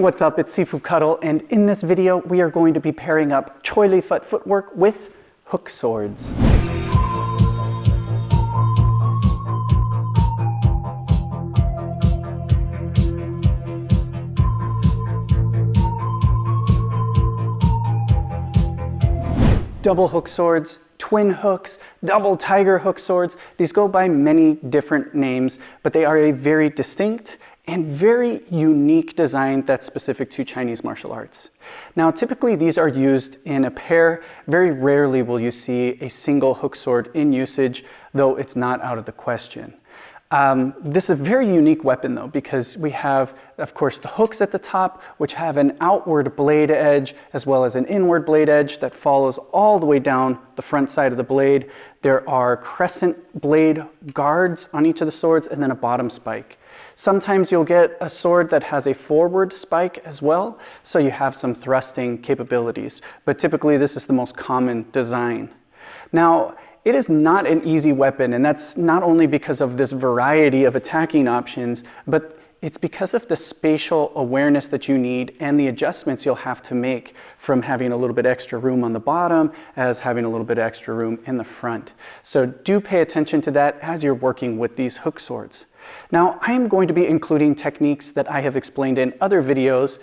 what's up? It's Sifu Kuttel, and in this video we are going to be pairing up choylifut footwork with hook swords. Double hook swords, twin hooks, double tiger hook swords. These go by many different names, but they are a very distinct and very unique design that's specific to Chinese martial arts. Now, typically these are used in a pair. Very rarely will you see a single hook sword in usage, though it's not out of the question. This is a very unique weapon though, because we have, of course, the hooks at the top, which have an outward blade edge as well as an inward blade edge that follows all the way down the front side of the blade. There are crescent blade guards on each of the swords and then a bottom spike. Sometimes you'll get a sword that has a forward spike as well, so you have some thrusting capabilities, but typically this is the most common design. Now, it is not an easy weapon, and that's not only because of this variety of attacking options, but it's because of the spatial awareness that you need and the adjustments you'll have to make from having a little bit extra room on the bottom as having a little bit extra room in the front. So do pay attention to that as you're working with these hook swords. Now, I am going to be including techniques that I have explained in other videos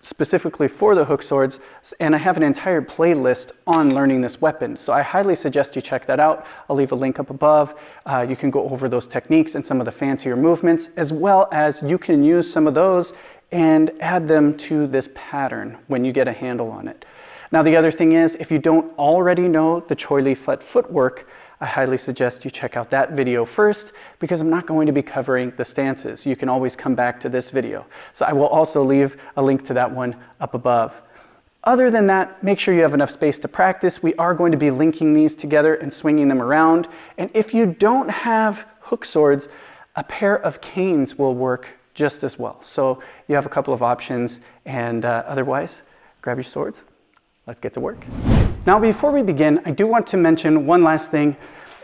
specifically for the hook swords, and I have an entire playlist on learning this weapon. So I highly suggest you check that out. I'll leave a link up above. You can go over those techniques and some of the fancier movements, as well as you can use some of those and add them to this pattern when you get a handle on it. Now, the other thing is, if you don't already know the choylifut footwork, I highly suggest you check out that video first, because I'm not going to be covering the stances. You can always come back to this video. So I will also leave a link to that one up above. Other than that, make sure you have enough space to practice. We are going to be linking these together and swinging them around. And if you don't have hook swords, a pair of canes will work just as well. So you have a couple of options, and otherwise, grab your swords. Let's get to work. Now, before we begin, I do want to mention one last thing.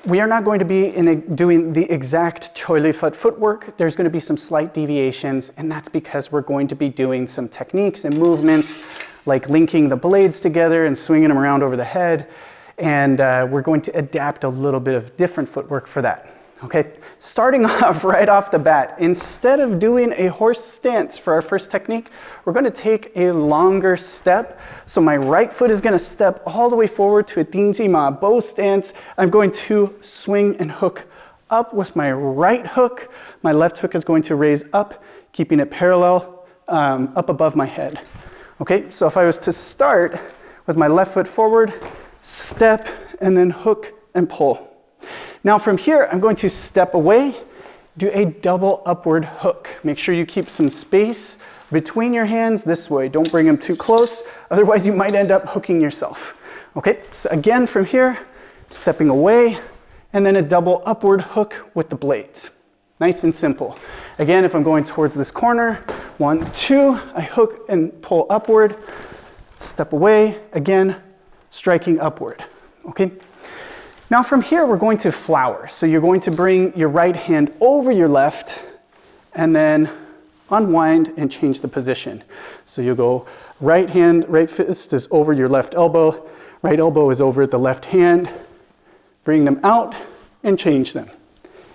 We are not going to be doing the exact choylifut footwork. There's going to be some slight deviations, and that's because we're going to be doing some techniques and movements like linking the blades together and swinging them around over the head. And we're going to adapt a little bit of different footwork for that. Okay, starting off right off the bat, instead of doing a horse stance for our first technique, we're going to take a longer step. So my right foot is going to step all the way forward to a dinji ma bow stance. I'm going to swing and hook up with my right hook. My left hook is going to raise up, keeping it parallel up above my head. Okay, so if I was to start with my left foot forward, step, and then hook and pull. Now from here, I'm going to step away, do a double upward hook. Make sure you keep some space between your hands this way. Don't bring them too close, otherwise you might end up hooking yourself. Okay, so again from here, stepping away, and then a double upward hook with the blades. Nice and simple. Again, if I'm going towards this corner, 1, 2, I hook and pull upward, step away, again, striking upward. Okay. Now from here, we're going to flower. So you're going to bring your right hand over your left and then unwind and change the position. So you'll go right hand, right fist is over your left elbow, right elbow is over the left hand, bring them out and change them.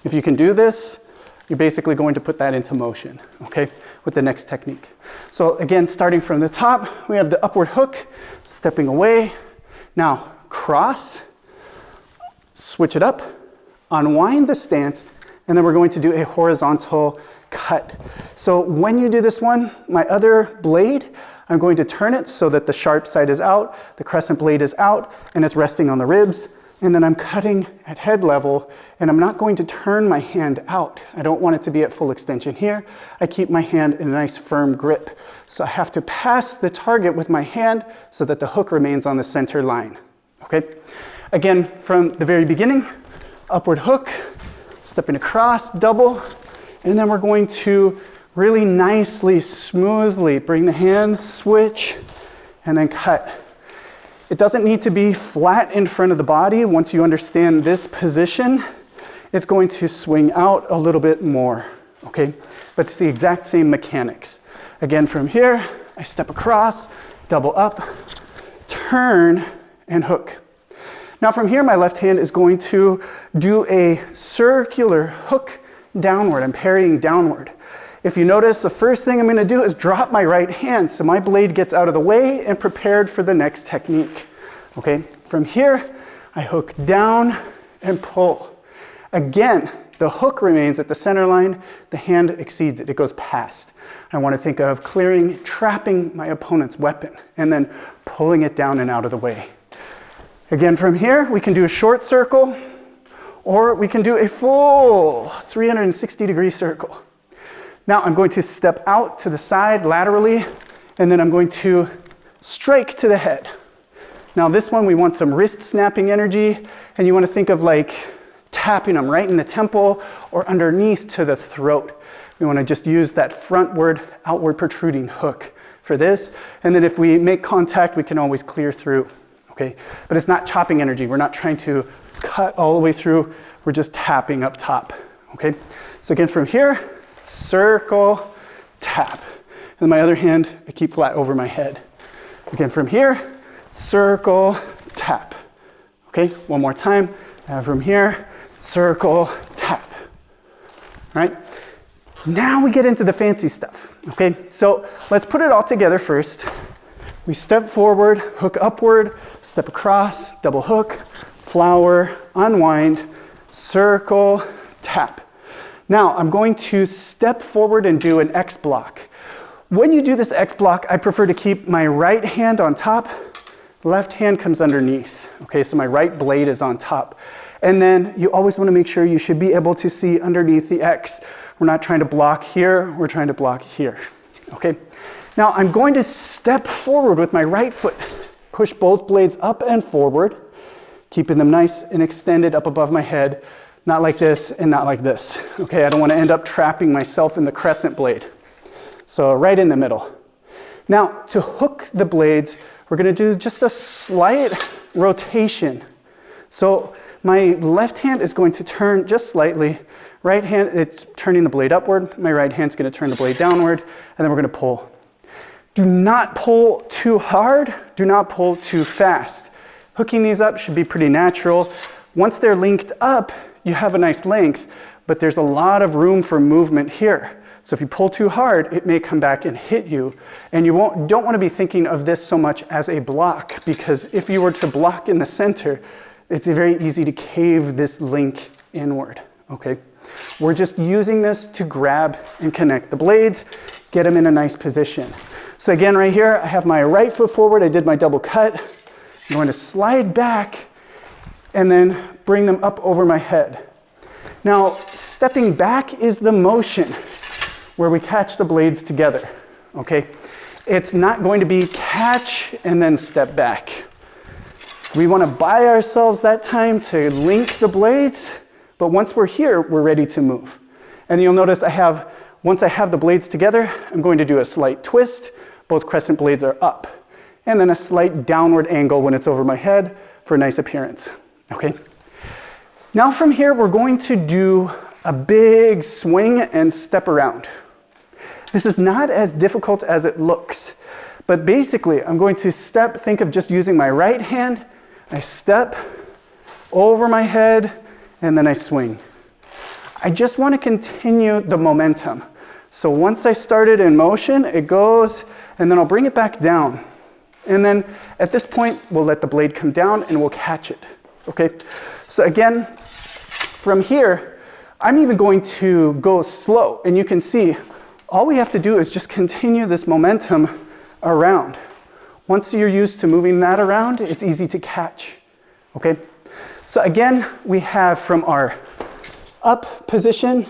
If you can do this, you're basically going to put that into motion, okay, with the next technique. So again, starting from the top, we have the upward hook, stepping away. Now cross, switch it up, unwind the stance, and then we're going to do a horizontal cut. So when you do this one, my other blade, I'm going to turn it so that the sharp side is out, the crescent blade is out, and it's resting on the ribs. And then I'm cutting at head level, and I'm not going to turn my hand out. I don't want it to be at full extension here. I keep my hand in a nice firm grip. So I have to pass the target with my hand so that the hook remains on the center line, okay? Again, from the very beginning, upward hook, stepping across, double, and then we're going to really nicely, smoothly bring the hands, switch, and then cut. It doesn't need to be flat in front of the body. Once you understand this position, it's going to swing out a little bit more, okay? But it's the exact same mechanics. Again, from here, I step across, double up, turn, and hook. Now from here, my left hand is going to do a circular hook downward. I'm parrying downward. If you notice, the first thing I'm going to do is drop my right hand so my blade gets out of the way and prepared for the next technique. Okay, from here, I hook down and pull. Again, the hook remains at the center line, the hand exceeds it, it goes past. I want to think of clearing, trapping my opponent's weapon, and then pulling it down and out of the way. Again, from here, we can do a short circle, or we can do a full 360-degree circle. Now I'm going to step out to the side laterally, and then I'm going to strike to the head. Now this one, we want some wrist snapping energy, and you want to think of like tapping them right in the temple or underneath to the throat. We want to just use that frontward, outward protruding hook for this. And then if we make contact, we can always clear through, okay? But it's not chopping energy. We're not trying to cut all the way through. We're just tapping up top, okay? So again, from here, circle, tap. And my other hand, I keep flat over my head. Again, from here, circle, tap. Okay, one more time. From here, circle, tap. All right? Now we get into the fancy stuff. Okay, so let's put it all together first. We step forward, hook upward, step across, double hook, flower, unwind, circle, tap. Now I'm going to step forward and do an X block. When you do this X block, I prefer to keep my right hand on top, left hand comes underneath. Okay, so my right blade is on top. And then you always want to make sure you should be able to see underneath the X. We're not trying to block here, we're trying to block here. Okay, now I'm going to step forward with my right foot, push both blades up and forward, keeping them nice and extended up above my head, not like this and not like this. Okay, I don't want to end up trapping myself in the crescent blade. So right in the middle. Now to hook the blades, we're going to do just a slight rotation. So my left hand is going to turn just slightly. Right hand, it's turning the blade upward. My right hand's going to turn the blade downward, and then we're going to pull. Do not pull too hard. Do not pull too fast. Hooking these up should be pretty natural. Once they're linked up, you have a nice length, but there's a lot of room for movement here. So if you pull too hard, it may come back and hit you. And you don't want to be thinking of this so much as a block, because if you were to block in the center, it's very easy to cave this link inward, okay? We're just using this to grab and connect the blades, get them in a nice position. So again, right here, I have my right foot forward, I did my double cut. I'm going to slide back and then bring them up over my head. Now, stepping back is the motion where we catch the blades together, okay? It's not going to be catch and then step back. We want to buy ourselves that time to link the blades, but once we're here, we're ready to move. And you'll notice once I have the blades together, I'm going to do a slight twist. Both crescent blades are up. And then a slight downward angle when it's over my head for a nice appearance, okay? Now from here, we're going to do a big swing and step around. This is not as difficult as it looks, but basically I'm going to step, think of just using my right hand, I step over my head, and then I swing. I just want to continue the momentum. So once I started in motion, it goes, and then I'll bring it back down. And then at this point, we'll let the blade come down and we'll catch it, okay? So again, from here, I'm even going to go slow, and you can see, all we have to do is just continue this momentum around. Once you're used to moving that around, it's easy to catch, okay? So again, we have from our up position,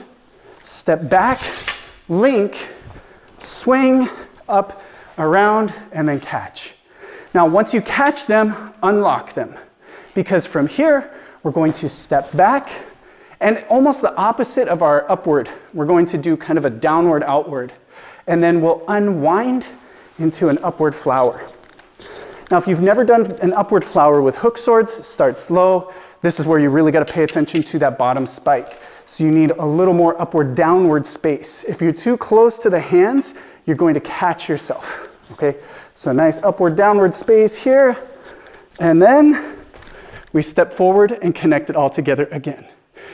step back, link, swing, up, around, and then catch. Now, once you catch them, unlock them, because from here, we're going to step back, and almost the opposite of our upward. We're going to do kind of a downward outward, and then we'll unwind into an upward flower. Now, if you've never done an upward flower with hook swords, start slow. This is where you really got to pay attention to that bottom spike. So you need a little more upward downward space. If you're too close to the hands, you're going to catch yourself, Okay, so nice upward, downward space here. And then we step forward and connect it all together again.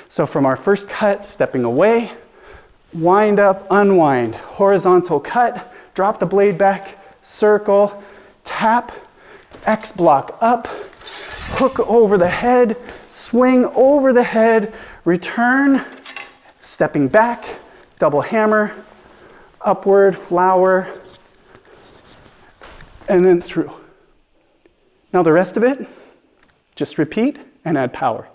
So from our first cut, stepping away, wind up, unwind, horizontal cut, drop the blade back, circle, tap, X block up, hook over the head, swing over the head, return, stepping back, double hammer, upward, flower, and then through. Now the rest of it, just repeat and add power.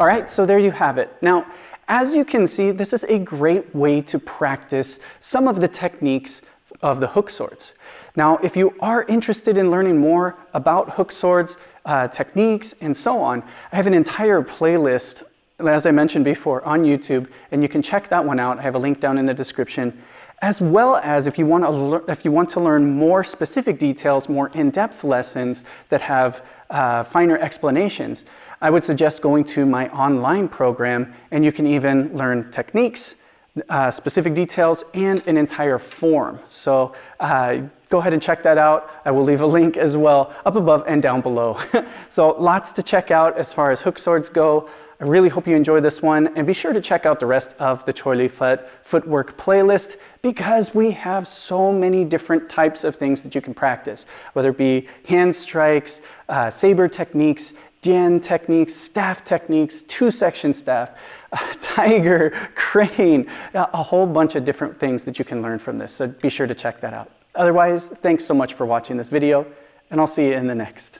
All right, so there you have it. Now, as you can see, this is a great way to practice some of the techniques of the hook swords. Now, if you are interested in learning more about hook swords, techniques, and so on, I have an entire playlist, as I mentioned before, on YouTube, and you can check that one out. I have a link down in the description. As well as if you want to learn more specific details, more in-depth lessons that have finer explanations, I would suggest going to my online program, and you can even learn techniques, specific details, and an entire form. So go ahead and check that out. I will leave a link as well up above and down below. So lots to check out as far as hook swords go. I really hope you enjoyed this one, and be sure to check out the rest of the choylifut footwork playlist, because we have so many different types of things that you can practice, whether it be hand strikes, saber techniques, dian techniques, staff techniques, two-section staff, tiger, crane, a whole bunch of different things that you can learn from this. So be sure to check that out. Otherwise, thanks so much for watching this video, and I'll see you in the next.